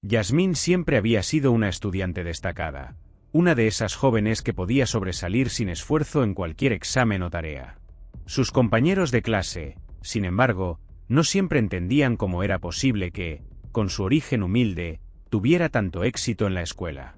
Yasmín siempre había sido una estudiante destacada, una de esas jóvenes que podía sobresalir sin esfuerzo en cualquier examen o tarea. Sus compañeros de clase, sin embargo, no siempre entendían cómo era posible que, con su origen humilde, tuviera tanto éxito en la escuela.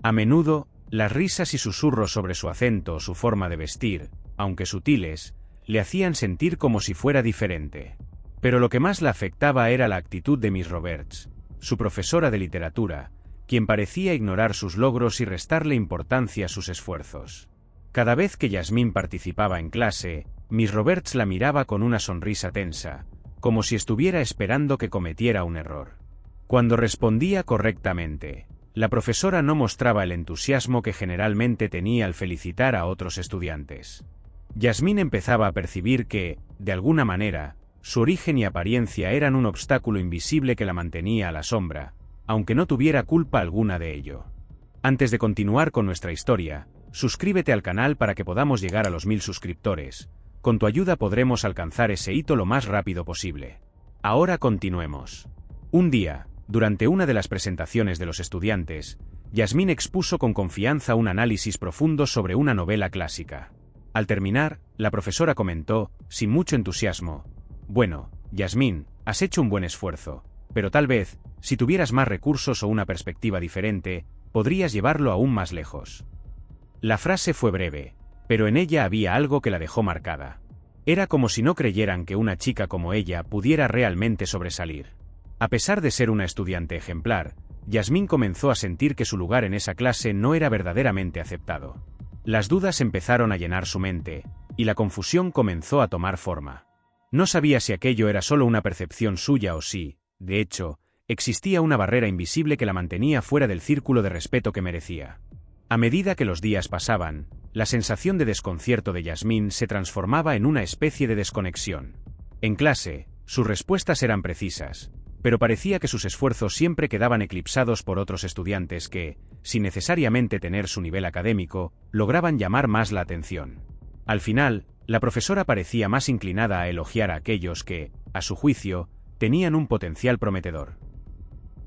A menudo, las risas y susurros sobre su acento o su forma de vestir, aunque sutiles, le hacían sentir como si fuera diferente. Pero lo que más la afectaba era la actitud de Miss Roberts, su profesora de literatura, quien parecía ignorar sus logros y restarle importancia a sus esfuerzos. Cada vez que Yasmín participaba en clase, Miss Roberts la miraba con una sonrisa tensa, como si estuviera esperando que cometiera un error. Cuando respondía correctamente, la profesora no mostraba el entusiasmo que generalmente tenía al felicitar a otros estudiantes. Yasmín empezaba a percibir que, de alguna manera, su origen y apariencia eran un obstáculo invisible que la mantenía a la sombra, aunque no tuviera culpa alguna de ello. Antes de continuar con nuestra historia, suscríbete al canal para que podamos llegar a los 1000 suscriptores. Con tu ayuda podremos alcanzar ese hito lo más rápido posible. Ahora continuemos. Un día, durante una de las presentaciones de los estudiantes, Yasmín expuso con confianza un análisis profundo sobre una novela clásica. Al terminar, la profesora comentó, sin mucho entusiasmo: «Bueno, Yasmín, has hecho un buen esfuerzo, pero tal vez, si tuvieras más recursos o una perspectiva diferente, podrías llevarlo aún más lejos». La frase fue breve, pero en ella había algo que la dejó marcada. Era como si no creyeran que una chica como ella pudiera realmente sobresalir. A pesar de ser una estudiante ejemplar, Yasmín comenzó a sentir que su lugar en esa clase no era verdaderamente aceptado. Las dudas empezaron a llenar su mente, y la confusión comenzó a tomar forma. No sabía si aquello era solo una percepción suya o si, de hecho, existía una barrera invisible que la mantenía fuera del círculo de respeto que merecía. A medida que los días pasaban, la sensación de desconcierto de Yasmín se transformaba en una especie de desconexión. En clase, sus respuestas eran precisas, pero parecía que sus esfuerzos siempre quedaban eclipsados por otros estudiantes que, sin necesariamente tener su nivel académico, lograban llamar más la atención. Al final, la profesora parecía más inclinada a elogiar a aquellos que, a su juicio, tenían un potencial prometedor.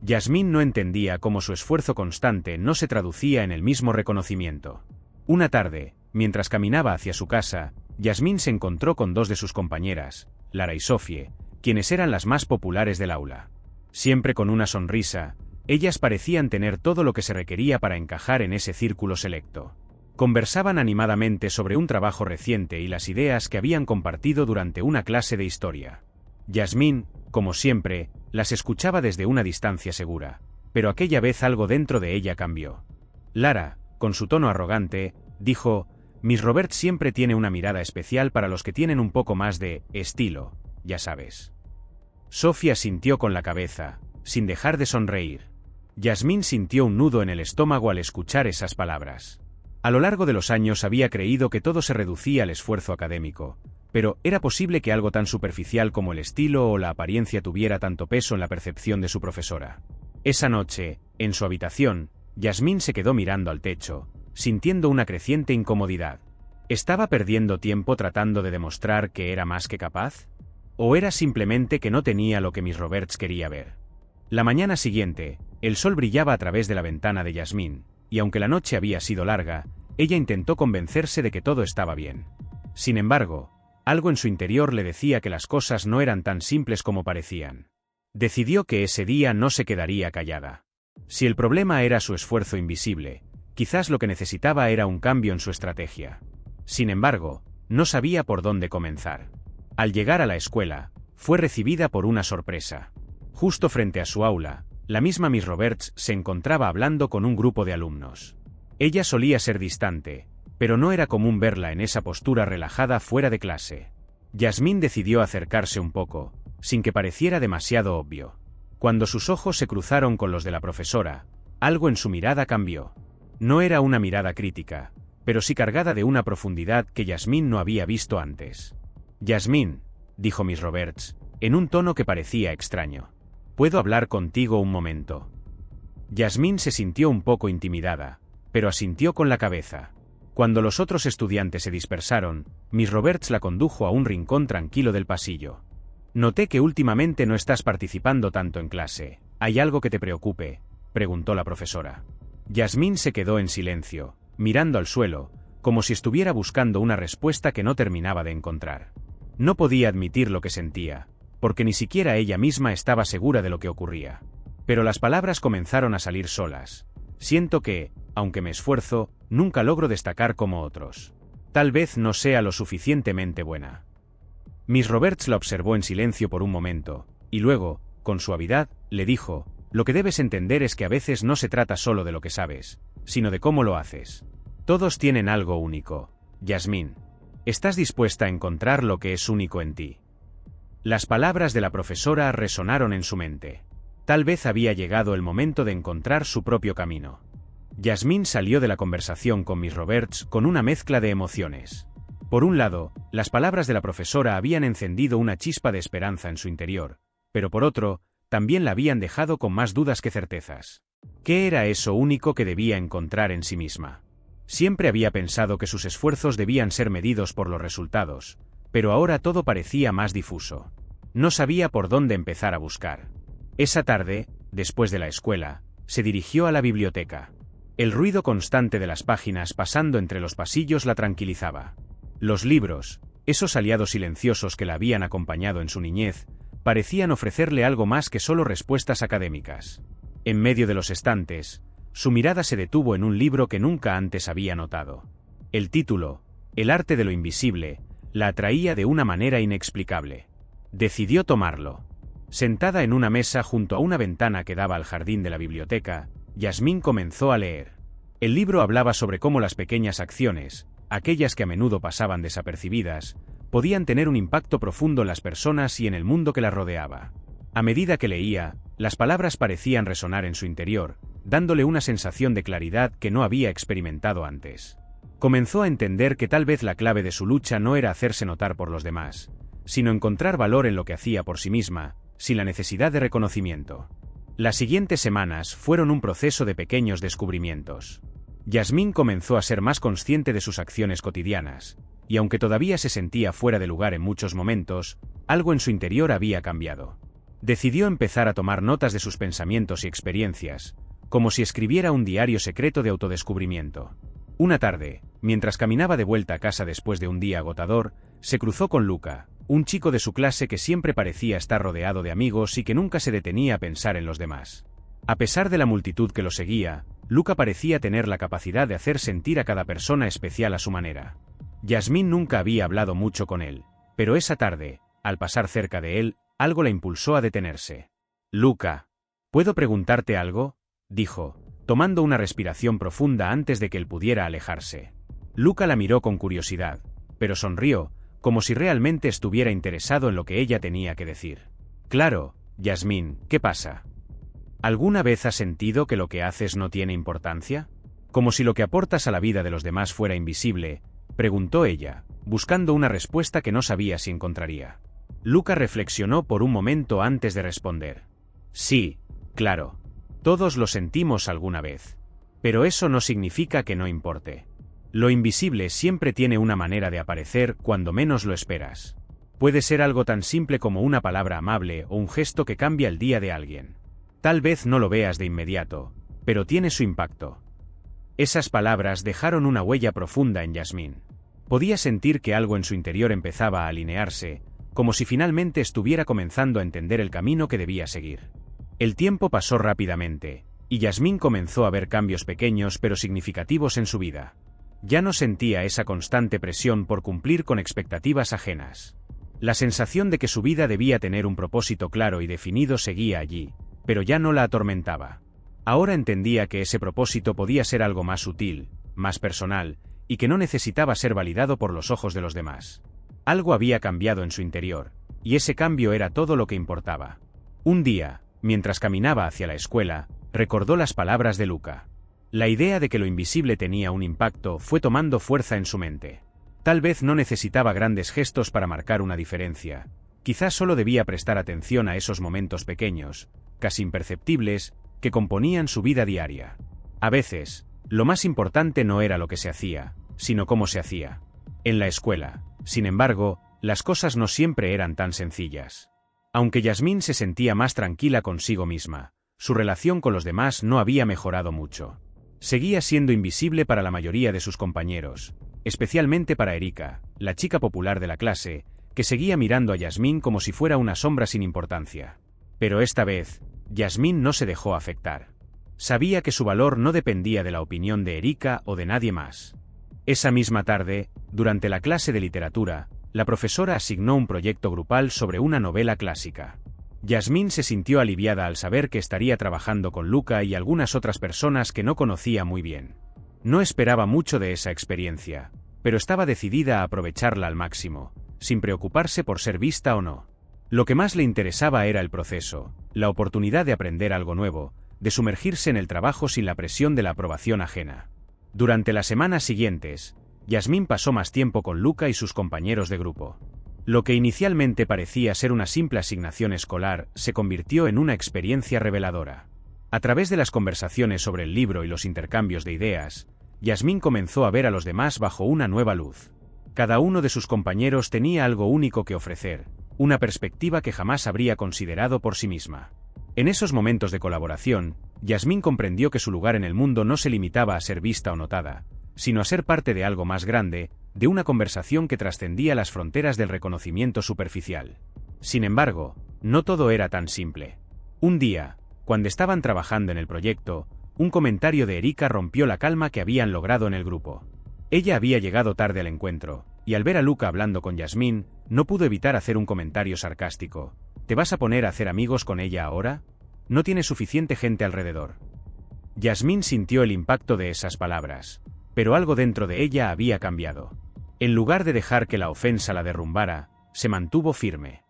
Yasmín no entendía cómo su esfuerzo constante no se traducía en el mismo reconocimiento. Una tarde, mientras caminaba hacia su casa, Yasmín se encontró con dos de sus compañeras, Lara y Sofie, quienes eran las más populares del aula. Siempre con una sonrisa, ellas parecían tener todo lo que se requería para encajar en ese círculo selecto. Conversaban animadamente sobre un trabajo reciente y las ideas que habían compartido durante una clase de historia. Yasmín, como siempre, las escuchaba desde una distancia segura, pero aquella vez algo dentro de ella cambió. Lara, con su tono arrogante, dijo: «Miss Roberts siempre tiene una mirada especial para los que tienen un poco más de estilo, ya sabes». Sofía asintió con la cabeza, sin dejar de sonreír. Yasmín sintió un nudo en el estómago al escuchar esas palabras. A lo largo de los años había creído que todo se reducía al esfuerzo académico, pero ¿era posible que algo tan superficial como el estilo o la apariencia tuviera tanto peso en la percepción de su profesora? Esa noche, en su habitación, Yasmín se quedó mirando al techo, sintiendo una creciente incomodidad. ¿Estaba perdiendo tiempo tratando de demostrar que era más que capaz? ¿O era simplemente que no tenía lo que Miss Roberts quería ver? La mañana siguiente, el sol brillaba a través de la ventana de Yasmín, y aunque la noche había sido larga, ella intentó convencerse de que todo estaba bien. Sin embargo, algo en su interior le decía que las cosas no eran tan simples como parecían. Decidió que ese día no se quedaría callada. Si el problema era su esfuerzo invisible, quizás lo que necesitaba era un cambio en su estrategia. Sin embargo, no sabía por dónde comenzar. Al llegar a la escuela, fue recibida por una sorpresa. Justo frente a su aula, la misma Miss Roberts se encontraba hablando con un grupo de alumnos. Ella solía ser distante, pero no era común verla en esa postura relajada fuera de clase. Yasmín decidió acercarse un poco, sin que pareciera demasiado obvio. Cuando sus ojos se cruzaron con los de la profesora, algo en su mirada cambió. No era una mirada crítica, pero sí cargada de una profundidad que Yasmín no había visto antes. «Yasmín», dijo Miss Roberts, en un tono que parecía extraño, «¿puedo hablar contigo un momento?». Yasmín se sintió un poco intimidada, pero asintió con la cabeza. Cuando los otros estudiantes se dispersaron, Miss Roberts la condujo a un rincón tranquilo del pasillo. «Noté que últimamente no estás participando tanto en clase», ¿Hay algo que te preocupe?, preguntó la profesora. Yasmín se quedó en silencio, mirando al suelo, como si estuviera buscando una respuesta que no terminaba de encontrar. No podía admitir lo que sentía, porque ni siquiera ella misma estaba segura de lo que ocurría. Pero las palabras comenzaron a salir solas. Siento que, aunque me esfuerzo, nunca logro destacar como otros. Tal vez no sea lo suficientemente buena. Miss Roberts la observó en silencio por un momento, y luego, con suavidad, le dijo: lo que debes entender es que a veces no se trata solo de lo que sabes, sino de cómo lo haces. Todos tienen algo único. Yasmín, ¿estás dispuesta a encontrar lo que es único en ti? Las palabras de la profesora resonaron en su mente. Tal vez había llegado el momento de encontrar su propio camino. Yasmín salió de la conversación con Miss Roberts con una mezcla de emociones. Por un lado, las palabras de la profesora habían encendido una chispa de esperanza en su interior, pero por otro, también la habían dejado con más dudas que certezas. ¿Qué era eso único que debía encontrar en sí misma? Siempre había pensado que sus esfuerzos debían ser medidos por los resultados, pero ahora todo parecía más difuso. No sabía por dónde empezar a buscar. Esa tarde, después de la escuela, se dirigió a la biblioteca. El ruido constante de las páginas pasando entre los pasillos la tranquilizaba. Los libros, esos aliados silenciosos que la habían acompañado en su niñez, parecían ofrecerle algo más que solo respuestas académicas. En medio de los estantes, su mirada se detuvo en un libro que nunca antes había notado. El título, El arte de lo invisible, la atraía de una manera inexplicable. Decidió tomarlo. Sentada en una mesa junto a una ventana que daba al jardín de la biblioteca, Yasmín comenzó a leer. El libro hablaba sobre cómo las pequeñas acciones, aquellas que a menudo pasaban desapercibidas, podían tener un impacto profundo en las personas y en el mundo que las rodeaba. A medida que leía, las palabras parecían resonar en su interior, dándole una sensación de claridad que no había experimentado antes. Comenzó a entender que tal vez la clave de su lucha no era hacerse notar por los demás, sino encontrar valor en lo que hacía por sí misma, sin la necesidad de reconocimiento. Las siguientes semanas fueron un proceso de pequeños descubrimientos. Yasmín comenzó a ser más consciente de sus acciones cotidianas, y aunque todavía se sentía fuera de lugar en muchos momentos, algo en su interior había cambiado. Decidió empezar a tomar notas de sus pensamientos y experiencias, como si escribiera un diario secreto de autodescubrimiento. Una tarde, mientras caminaba de vuelta a casa después de un día agotador, se cruzó con Luca, un chico de su clase que siempre parecía estar rodeado de amigos y que nunca se detenía a pensar en los demás. A pesar de la multitud que lo seguía, Luca parecía tener la capacidad de hacer sentir a cada persona especial a su manera. Yasmín nunca había hablado mucho con él, pero esa tarde, al pasar cerca de él, algo la impulsó a detenerse. «Luca, ¿puedo preguntarte algo?», dijo, tomando una respiración profunda antes de que él pudiera alejarse. Luca la miró con curiosidad, pero sonrió, como si realmente estuviera interesado en lo que ella tenía que decir. «Claro, Yasmín, ¿qué pasa? ¿Alguna vez has sentido que lo que haces no tiene importancia? Como si lo que aportas a la vida de los demás fuera invisible», preguntó ella, buscando una respuesta que no sabía si encontraría. Luca reflexionó por un momento antes de responder. «Sí, claro. Todos lo sentimos alguna vez. Pero eso no significa que no importe. Lo invisible siempre tiene una manera de aparecer cuando menos lo esperas. Puede ser algo tan simple como una palabra amable o un gesto que cambia el día de alguien. Tal vez no lo veas de inmediato, pero tiene su impacto». Esas palabras dejaron una huella profunda en Yasmín. Podía sentir que algo en su interior empezaba a alinearse, como si finalmente estuviera comenzando a entender el camino que debía seguir. El tiempo pasó rápidamente, y Yasmín comenzó a ver cambios pequeños pero significativos en su vida. Ya no sentía esa constante presión por cumplir con expectativas ajenas. La sensación de que su vida debía tener un propósito claro y definido seguía allí, pero ya no la atormentaba. Ahora entendía que ese propósito podía ser algo más sutil, más personal, y que no necesitaba ser validado por los ojos de los demás. Algo había cambiado en su interior, y ese cambio era todo lo que importaba. Un día, mientras caminaba hacia la escuela, recordó las palabras de Luca. La idea de que lo invisible tenía un impacto fue tomando fuerza en su mente. Tal vez no necesitaba grandes gestos para marcar una diferencia. Quizás solo debía prestar atención a esos momentos pequeños, casi imperceptibles, que componían su vida diaria. A veces, lo más importante no era lo que se hacía, sino cómo se hacía. En la escuela, sin embargo, las cosas no siempre eran tan sencillas. Aunque Yasmín se sentía más tranquila consigo misma, su relación con los demás no había mejorado mucho. Seguía siendo invisible para la mayoría de sus compañeros, especialmente para Erika, la chica popular de la clase, que seguía mirando a Yasmín como si fuera una sombra sin importancia. Pero esta vez, Yasmín no se dejó afectar. Sabía que su valor no dependía de la opinión de Erika o de nadie más. Esa misma tarde, durante la clase de literatura, la profesora asignó un proyecto grupal sobre una novela clásica. Yasmín se sintió aliviada al saber que estaría trabajando con Luca y algunas otras personas que no conocía muy bien. No esperaba mucho de esa experiencia, pero estaba decidida a aprovecharla al máximo, sin preocuparse por ser vista o no. Lo que más le interesaba era el proceso, la oportunidad de aprender algo nuevo, de sumergirse en el trabajo sin la presión de la aprobación ajena. Durante las semanas siguientes, Yasmín pasó más tiempo con Luca y sus compañeros de grupo. Lo que inicialmente parecía ser una simple asignación escolar se convirtió en una experiencia reveladora. A través de las conversaciones sobre el libro y los intercambios de ideas, Yasmín comenzó a ver a los demás bajo una nueva luz. Cada uno de sus compañeros tenía algo único que ofrecer, una perspectiva que jamás habría considerado por sí misma. En esos momentos de colaboración, Yasmín comprendió que su lugar en el mundo no se limitaba a ser vista o notada, sino a ser parte de algo más grande, de una conversación que trascendía las fronteras del reconocimiento superficial. Sin embargo, no todo era tan simple. Un día, cuando estaban trabajando en el proyecto, un comentario de Erika rompió la calma que habían logrado en el grupo. Ella había llegado tarde al encuentro, y al ver a Luca hablando con Yasmín, no pudo evitar hacer un comentario sarcástico. ¿Te vas a poner a hacer amigos con ella ahora? No tienes suficiente gente alrededor. Yasmín sintió el impacto de esas palabras, pero algo dentro de ella había cambiado. En lugar de dejar que la ofensa la derrumbara, se mantuvo firme.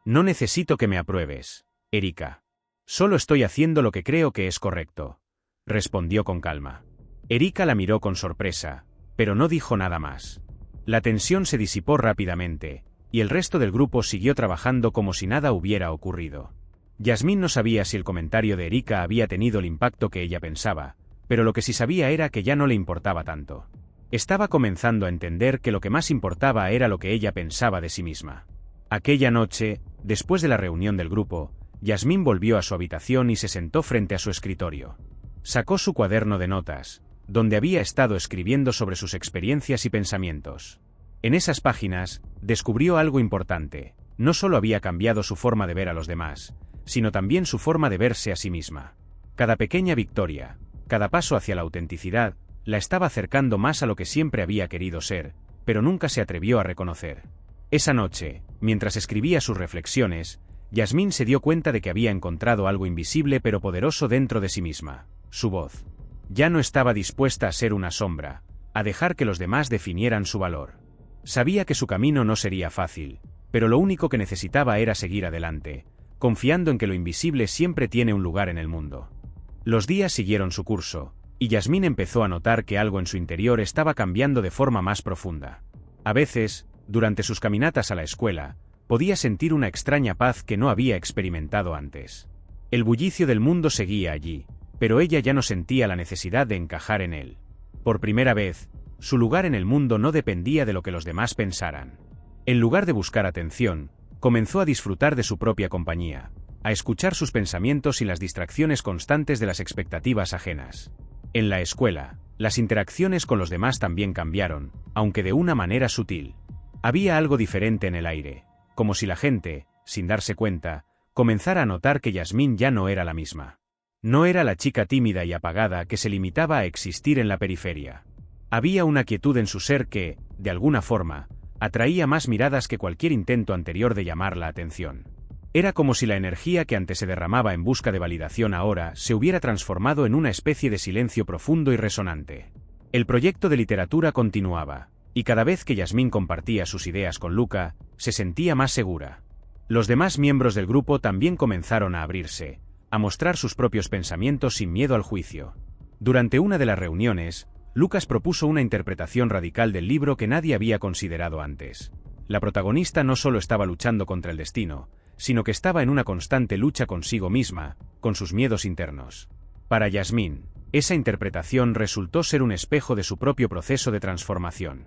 No necesito que me apruebes, Erika. Solo estoy haciendo lo que creo que es correcto, respondió con calma. Erika la miró con sorpresa, pero no dijo nada más. La tensión se disipó rápidamente, y el resto del grupo siguió trabajando como si nada hubiera ocurrido. Yasmín no sabía si el comentario de Erika había tenido el impacto que ella pensaba, pero lo que sí sabía era que ya no le importaba tanto. Estaba comenzando a entender que lo que más importaba era lo que ella pensaba de sí misma. Aquella noche, después de la reunión del grupo, Yasmín volvió a su habitación y se sentó frente a su escritorio. Sacó su cuaderno de notas, donde había estado escribiendo sobre sus experiencias y pensamientos. En esas páginas, descubrió algo importante. No solo había cambiado su forma de ver a los demás, sino también su forma de verse a sí misma. Cada pequeña victoria, cada paso hacia la autenticidad, la estaba acercando más a lo que siempre había querido ser, pero nunca se atrevió a reconocer. Esa noche, mientras escribía sus reflexiones, Yasmín se dio cuenta de que había encontrado algo invisible pero poderoso dentro de sí misma, su voz. Ya no estaba dispuesta a ser una sombra, a dejar que los demás definieran su valor. Sabía que su camino no sería fácil, pero lo único que necesitaba era seguir adelante, confiando en que lo invisible siempre tiene un lugar en el mundo. Los días siguieron su curso, y Yasmín empezó a notar que algo en su interior estaba cambiando de forma más profunda. A veces, durante sus caminatas a la escuela, podía sentir una extraña paz que no había experimentado antes. El bullicio del mundo seguía allí, pero ella ya no sentía la necesidad de encajar en él. Por primera vez, su lugar en el mundo no dependía de lo que los demás pensaran. En lugar de buscar atención, comenzó a disfrutar de su propia compañía, a escuchar sus pensamientos sin las distracciones constantes de las expectativas ajenas. En la escuela, las interacciones con los demás también cambiaron, aunque de una manera sutil. Había algo diferente en el aire, como si la gente, sin darse cuenta, comenzara a notar que Yasmín ya no era la misma. No era la chica tímida y apagada que se limitaba a existir en la periferia. Había una quietud en su ser que, de alguna forma, atraía más miradas que cualquier intento anterior de llamar la atención. Era como si la energía que antes se derramaba en busca de validación ahora se hubiera transformado en una especie de silencio profundo y resonante. El proyecto de literatura continuaba, y cada vez que Yasmín compartía sus ideas con Luca, se sentía más segura. Los demás miembros del grupo también comenzaron a abrirse, a mostrar sus propios pensamientos sin miedo al juicio. Durante una de las reuniones, Lucas propuso una interpretación radical del libro que nadie había considerado antes. La protagonista no solo estaba luchando contra el destino, sino que estaba en una constante lucha consigo misma, con sus miedos internos. Para Yasmín, esa interpretación resultó ser un espejo de su propio proceso de transformación.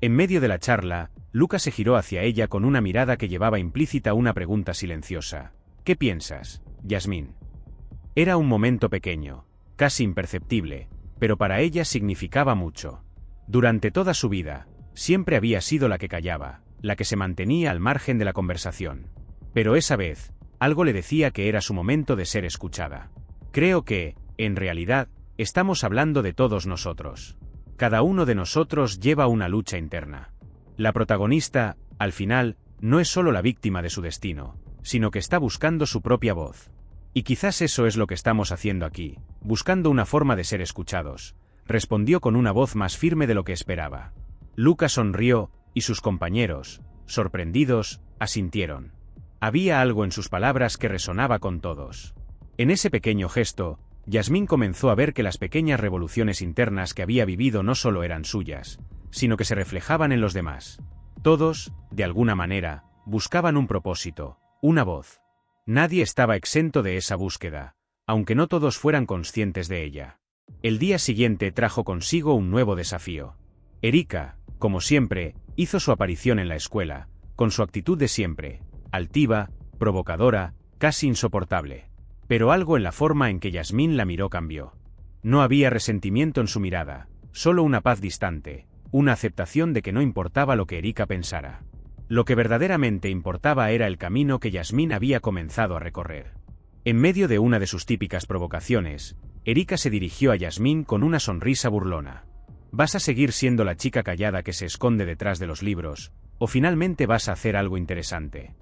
En medio de la charla, Lucas se giró hacia ella con una mirada que llevaba implícita una pregunta silenciosa. ¿Qué piensas, Yasmín? Era un momento pequeño, casi imperceptible, pero para ella significaba mucho. Durante toda su vida, siempre había sido la que callaba, la que se mantenía al margen de la conversación. Pero esa vez, algo le decía que era su momento de ser escuchada. Creo que, en realidad, estamos hablando de todos nosotros. Cada uno de nosotros lleva una lucha interna. La protagonista, al final, no es solo la víctima de su destino, sino que está buscando su propia voz. Y quizás eso es lo que estamos haciendo aquí, buscando una forma de ser escuchados, respondió con una voz más firme de lo que esperaba. Luca sonrió, y sus compañeros, sorprendidos, asintieron. Había algo en sus palabras que resonaba con todos. En ese pequeño gesto, Yasmín comenzó a ver que las pequeñas revoluciones internas que había vivido no solo eran suyas, sino que se reflejaban en los demás. Todos, de alguna manera, buscaban un propósito, una voz. Nadie estaba exento de esa búsqueda, aunque no todos fueran conscientes de ella. El día siguiente trajo consigo un nuevo desafío. Erika, como siempre, hizo su aparición en la escuela, con su actitud de siempre, altiva, provocadora, casi insoportable. Pero algo en la forma en que Yasmín la miró cambió. No había resentimiento en su mirada, solo una paz distante, una aceptación de que no importaba lo que Erika pensara. Lo que verdaderamente importaba era el camino que Yasmín había comenzado a recorrer. En medio de una de sus típicas provocaciones, Erika se dirigió a Yasmín con una sonrisa burlona. ¿Vas a seguir siendo la chica callada que se esconde detrás de los libros, o finalmente vas a hacer algo interesante?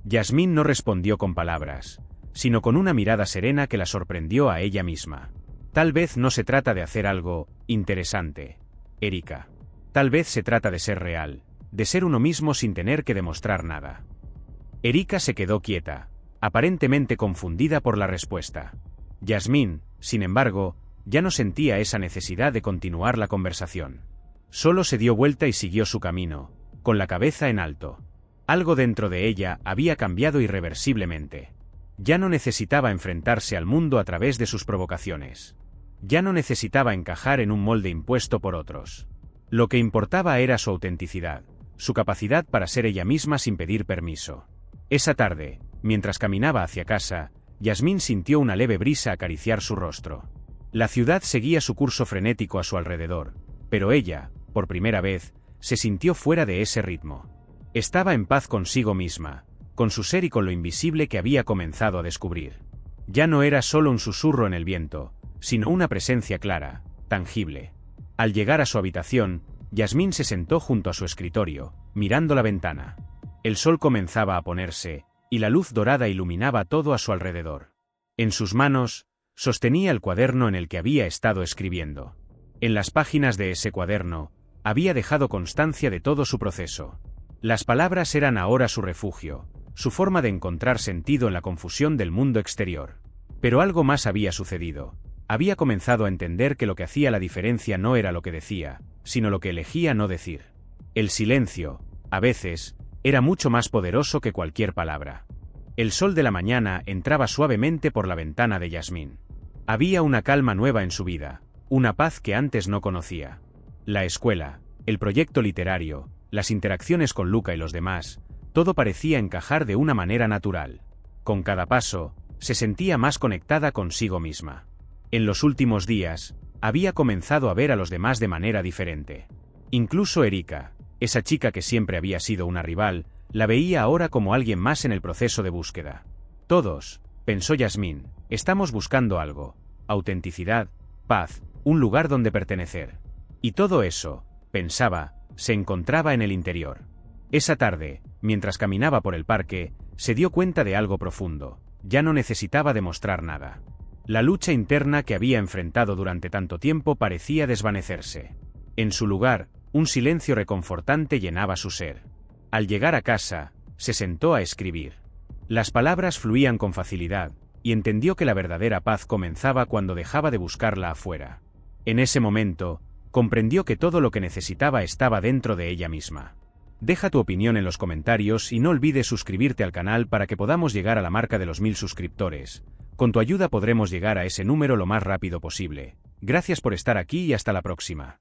Yasmín no respondió con palabras, sino con una mirada serena que la sorprendió a ella misma. Tal vez no se trata de hacer algo interesante, Erika. Tal vez se trata de ser real, de ser uno mismo sin tener que demostrar nada. Erika se quedó quieta, aparentemente confundida por la respuesta. Yasmín, sin embargo, ya no sentía esa necesidad de continuar la conversación. Solo se dio vuelta y siguió su camino, con la cabeza en alto. Algo dentro de ella había cambiado irreversiblemente. Ya no necesitaba enfrentarse al mundo a través de sus provocaciones. Ya no necesitaba encajar en un molde impuesto por otros. Lo que importaba era su autenticidad, su capacidad para ser ella misma sin pedir permiso. Esa tarde, mientras caminaba hacia casa, Yasmín sintió una leve brisa acariciar su rostro. La ciudad seguía su curso frenético a su alrededor, pero ella, por primera vez, se sintió fuera de ese ritmo. Estaba en paz consigo misma, con su ser y con lo invisible que había comenzado a descubrir. Ya no era solo un susurro en el viento, sino una presencia clara, tangible. Al llegar a su habitación, Yasmín se sentó junto a su escritorio, mirando la ventana. El sol comenzaba a ponerse, y la luz dorada iluminaba todo a su alrededor. En sus manos, sostenía el cuaderno en el que había estado escribiendo. En las páginas de ese cuaderno, había dejado constancia de todo su proceso. Las palabras eran ahora su refugio, su forma de encontrar sentido en la confusión del mundo exterior. Pero algo más había sucedido. Había comenzado a entender que lo que hacía la diferencia no era lo que decía, sino lo que elegía no decir. El silencio, a veces, era mucho más poderoso que cualquier palabra. El sol de la mañana entraba suavemente por la ventana de Yasmín. Había una calma nueva en su vida, una paz que antes no conocía. La escuela, el proyecto literario, las interacciones con Luca y los demás, todo parecía encajar de una manera natural. Con cada paso, se sentía más conectada consigo misma. En los últimos días, había comenzado a ver a los demás de manera diferente. Incluso Erika, esa chica que siempre había sido una rival, la veía ahora como alguien más en el proceso de búsqueda. Todos, pensó Yasmín, estamos buscando algo: autenticidad, paz, un lugar donde pertenecer. Y todo eso, pensaba, se encontraba en el interior. Esa tarde, mientras caminaba por el parque, se dio cuenta de algo profundo. Ya no necesitaba demostrar nada. La lucha interna que había enfrentado durante tanto tiempo parecía desvanecerse. En su lugar, un silencio reconfortante llenaba su ser. Al llegar a casa, se sentó a escribir. Las palabras fluían con facilidad, y entendió que la verdadera paz comenzaba cuando dejaba de buscarla afuera. En ese momento, comprendió que todo lo que necesitaba estaba dentro de ella misma. Deja tu opinión en los comentarios y no olvides suscribirte al canal para que podamos llegar a la marca de los 1000 suscriptores. Con tu ayuda podremos llegar a ese número lo más rápido posible. Gracias por estar aquí y hasta la próxima.